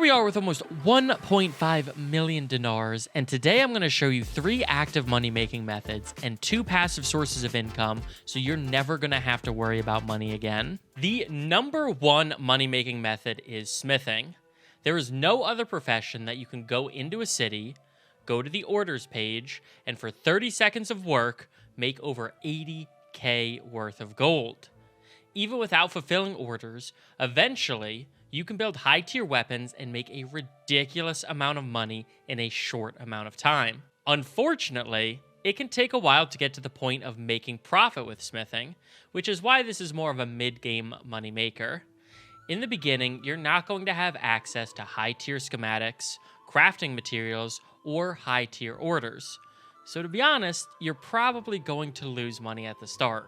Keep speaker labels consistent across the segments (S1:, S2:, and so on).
S1: we are with almost 1.5 million denars, and today I'm going to show you 3 active money-making methods and 2 passive sources of income, so you're never going to have to worry about money again. The number 1 money-making method is smithing. There is no other profession that you can go into a city, go to the orders page, and for 30 seconds of work, make over 80k worth of gold. Even without fulfilling orders, eventually, you can build high-tier weapons and make a ridiculous amount of money in a short amount of time. Unfortunately, it can take a while to get to the point of making profit with smithing, which is why this is more of a mid-game moneymaker. In the beginning, you're not going to have access to high-tier schematics, crafting materials, or high-tier orders. So to be honest, you're probably going to lose money at the start.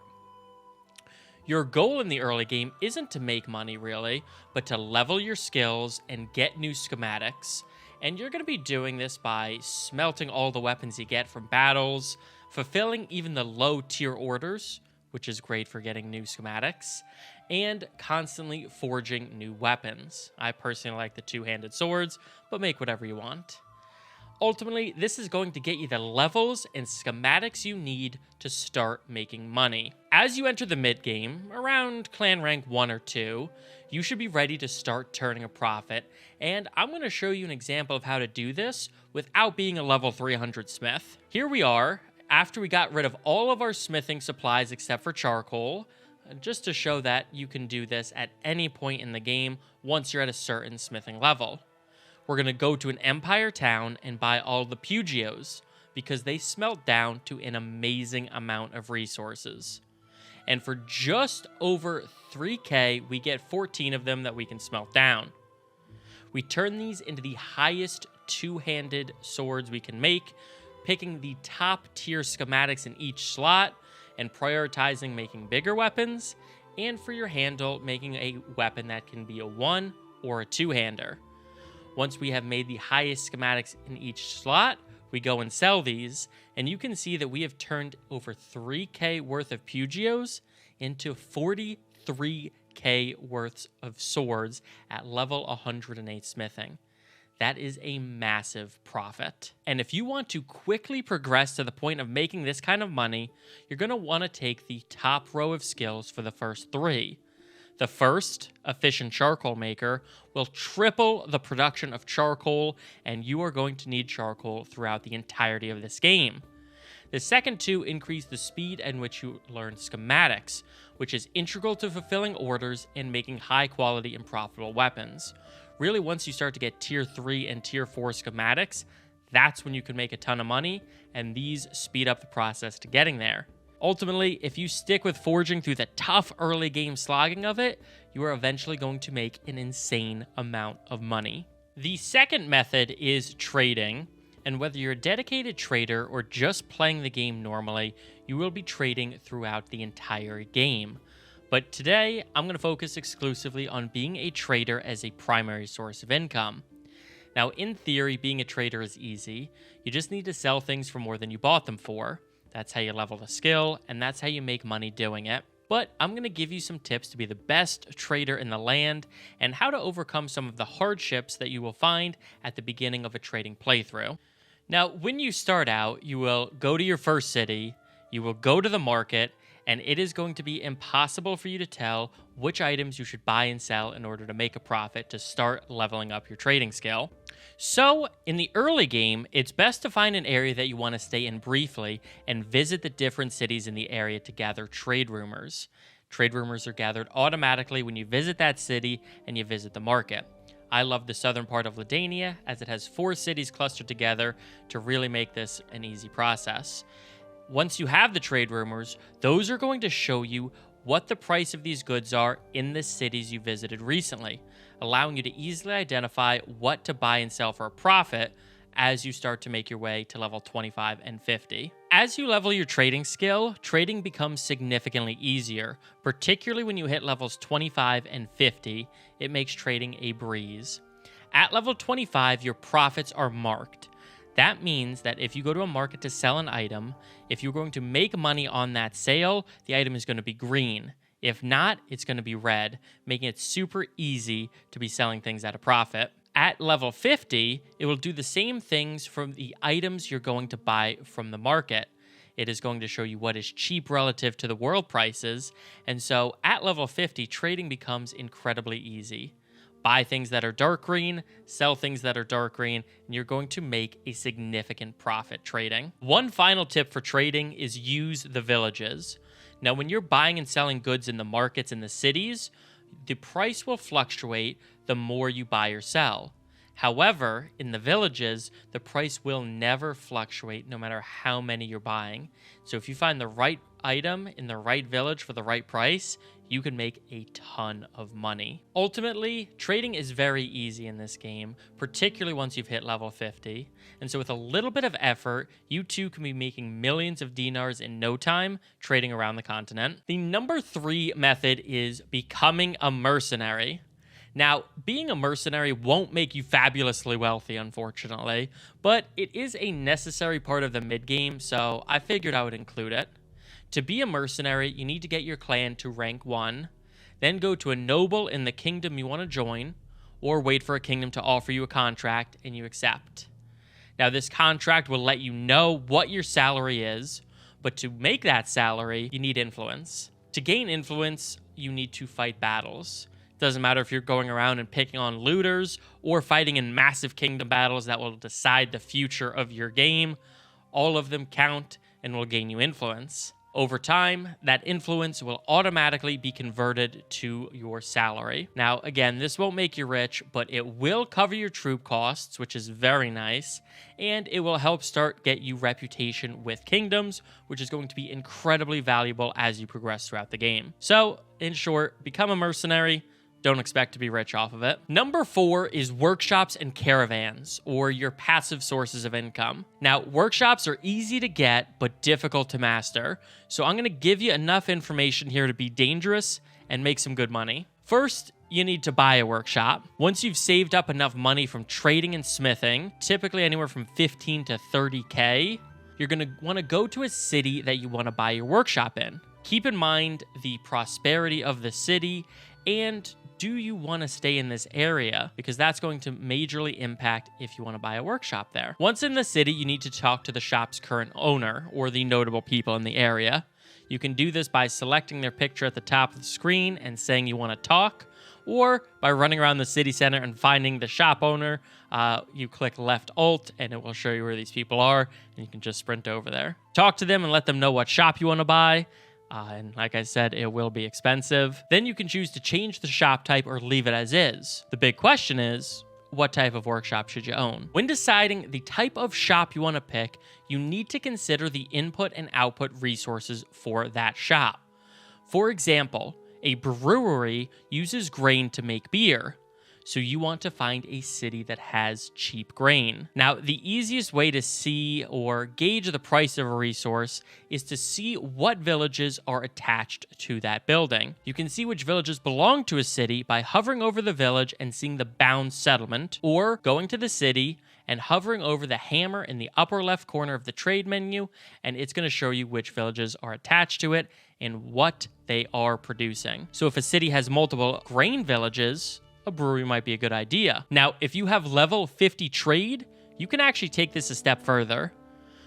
S1: Your goal in the early game isn't to make money, really, but to level your skills and get new schematics. And you're going to be doing this by smelting all the weapons you get from battles, fulfilling even the low-tier orders, which is great for getting new schematics, and constantly forging new weapons. I personally like the two-handed swords, but make whatever you want. Ultimately, this is going to get you the levels and schematics you need to start making money. As you enter the mid-game, around clan rank 1 or 2, you should be ready to start turning a profit, and I'm going to show you an example of how to do this without being a level 300 smith. Here we are, after we got rid of all of our smithing supplies except for charcoal, just to show that you can do this at any point in the game once you're at a certain smithing level. We're going to go to an empire town and buy all the Pugios because they smelt down to an amazing amount of resources. And for just over 3k, we get 14 of them that we can smelt down. We turn these into the highest two-handed swords we can make, picking the top tier schematics in each slot and prioritizing making bigger weapons, and for your handle, making a weapon that can be a one or a two-hander. Once we have made the highest schematics in each slot, we go and sell these, and you can see that we have turned over 3k worth of Pugios into 43k worth of swords at level 108 smithing. That is a massive profit. And if you want to quickly progress to the point of making this kind of money, you're going to want to take the top row of skills for the first 3. The first, efficient charcoal maker, will triple the production of charcoal, and you are going to need charcoal throughout the entirety of this game. The second 2 increase the speed in which you learn schematics, which is integral to fulfilling orders and making high quality and profitable weapons. Really, once you start to get tier 3 and tier 4 schematics, that's when you can make a ton of money, and these speed up the process to getting there. Ultimately, if you stick with forging through the tough early game slogging of it, you are eventually going to make an insane amount of money. The second method is trading, and whether you're a dedicated trader or just playing the game normally, you will be trading throughout the entire game. But today, I'm going to focus exclusively on being a trader as a primary source of income. Now, in theory, being a trader is easy. You just need to sell things for more than you bought them for. That's how you level the skill, and that's how you make money doing it. But I'm going to give you some tips to be the best trader in the land and how to overcome some of the hardships that you will find at the beginning of a trading playthrough. Now, when you start out, you will go to your first city, you will go to the market, and it is going to be impossible for you to tell which items you should buy and sell in order to make a profit to start leveling up your trading skill. So, in the early game, it's best to find an area that you want to stay in briefly and visit the different cities in the area to gather trade rumors. Trade rumors are gathered automatically when you visit that city and you visit the market. I love the southern part of Ladania as it has 4 cities clustered together to really make this an easy process. Once you have the trade rumors, those are going to show you what the price of these goods are in the cities you visited recently, allowing you to easily identify what to buy and sell for a profit as you start to make your way to level 25 and 50. As you level your trading skill, trading becomes significantly easier, particularly when you hit levels 25 and 50. It makes trading a breeze. At level 25, your profits are marked. That means that if you go to a market to sell an item, if you're going to make money on that sale, the item is going to be green. If not, it's going to be red, making it super easy to be selling things at a profit. At level 50, it will do the same things from the items you're going to buy from the market. It is going to show you what is cheap relative to the world prices, and so at level 50, trading becomes incredibly easy. Buy things that are dark green, sell things that are dark green, and you're going to make a significant profit trading. One final tip for trading is use the villages. Now, when you're buying and selling goods in the markets in the cities, the price will fluctuate the more you buy or sell. However, in the villages, the price will never fluctuate no matter how many you're buying. So if you find the right item in the right village for the right price, you can make a ton of money. Ultimately, trading is very easy in this game, particularly once you've hit level 50. And so with a little bit of effort, you too can be making millions of denars in no time trading around the continent. The number 3 method is becoming a mercenary. Now, being a mercenary won't make you fabulously wealthy, unfortunately, but it is a necessary part of the mid-game, so I figured I would include it. To be a mercenary, you need to get your clan to rank 1, then go to a noble in the kingdom you want to join, or wait for a kingdom to offer you a contract and you accept. Now, this contract will let you know what your salary is, but to make that salary, you need influence. To gain influence, you need to fight battles. Doesn't matter if you're going around and picking on looters or fighting in massive kingdom battles that will decide the future of your game. All of them count and will gain you influence. Over time, that influence will automatically be converted to your salary. Now, again, this won't make you rich, but it will cover your troop costs, which is very nice, and it will help get you reputation with kingdoms, which is going to be incredibly valuable as you progress throughout the game. So, in short, become a mercenary. Don't expect to be rich off of it. Number 4 is workshops and caravans, or your passive sources of income. Now, workshops are easy to get, but difficult to master. So I'm going to give you enough information here to be dangerous and make some good money. First, you need to buy a workshop. Once you've saved up enough money from trading and smithing, typically anywhere from 15 to 30K, you're going to want to go to a city that you want to buy your workshop in. Keep in mind the prosperity of the city, and do you want to stay in this area? Because that's going to majorly impact if you want to buy a workshop there. Once in the city, you need to talk to the shop's current owner or the notable people in the area. You can do this by selecting their picture at the top of the screen and saying you want to talk, or by running around the city center and finding the shop owner. You click left alt and it will show you where these people are, and you can just sprint over there. Talk to them and let them know what shop you want to buy. And like I said, it will be expensive. Then you can choose to change the shop type or leave it as is. The big question is, what type of workshop should you own? When deciding the type of shop you want to pick, you need to consider the input and output resources for that shop. For example, a brewery uses grain to make beer, so you want to find a city that has cheap grain. Now, the easiest way to see or gauge the price of a resource is to see what villages are attached to that building. You can see which villages belong to a city by hovering over the village and seeing the bound settlement, or going to the city and hovering over the hammer in the upper left corner of the trade menu, and it's going to show you which villages are attached to it and what they are producing. So if a city has multiple grain villages, a brewery might be a good idea. Now, if you have level 50 trade, you can actually take this a step further.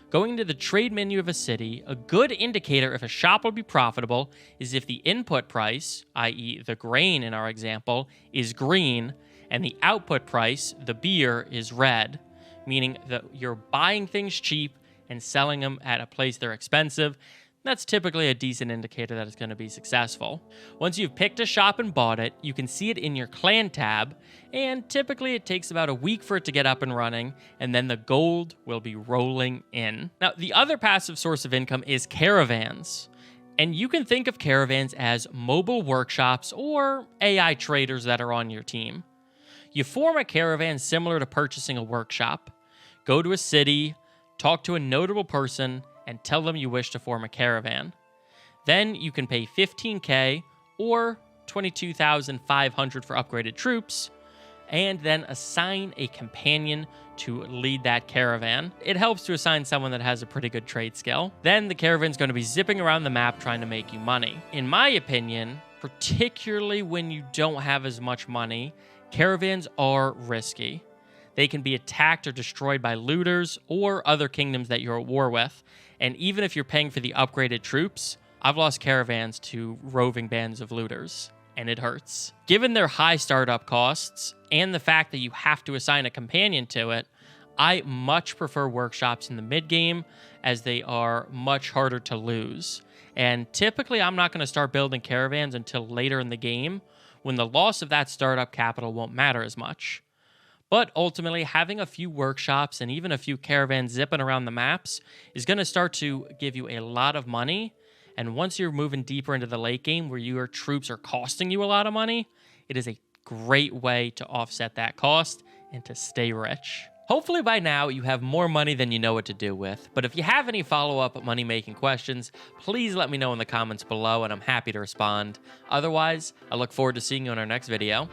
S1: Going to the trade menu of a city, a good indicator if a shop will be profitable is if the input price, i.e. the grain in our example, is green, and the output price, the beer, is red, meaning that you're buying things cheap and selling them at a place they're expensive. That's typically a decent indicator that it's going to be successful. Once you've picked a shop and bought it, you can see it in your clan tab, and typically it takes about a week for it to get up and running, and then the gold will be rolling in. Now, the other passive source of income is caravans. And you can think of caravans as mobile workshops or AI traders that are on your team. You form a caravan similar to purchasing a workshop. Go to a city, talk to a notable person, and tell them you wish to form a caravan. Then you can pay 15K or 22,500 for upgraded troops, and then assign a companion to lead that caravan. It helps to assign someone that has a pretty good trade skill. Then the caravan's going to be zipping around the map trying to make you money. In my opinion, particularly when you don't have as much money, Caravans are risky. They can be attacked or destroyed by looters or other kingdoms that you're at war with, and even if you're paying for the upgraded troops, I've lost caravans to roving bands of looters, and it hurts. Given their high startup costs, and the fact that you have to assign a companion to it, I much prefer workshops in the mid-game, as they are much harder to lose. And typically, I'm not going to start building caravans until later in the game, when the loss of that startup capital won't matter as much. But ultimately, having a few workshops and even a few caravans zipping around the maps is going to start to give you a lot of money. And once you're moving deeper into the late game where your troops are costing you a lot of money, it is a great way to offset that cost and to stay rich. Hopefully by now you have more money than you know what to do with, but if you have any follow-up money-making questions, please let me know in the comments below and I'm happy to respond. Otherwise, I look forward to seeing you in our next video.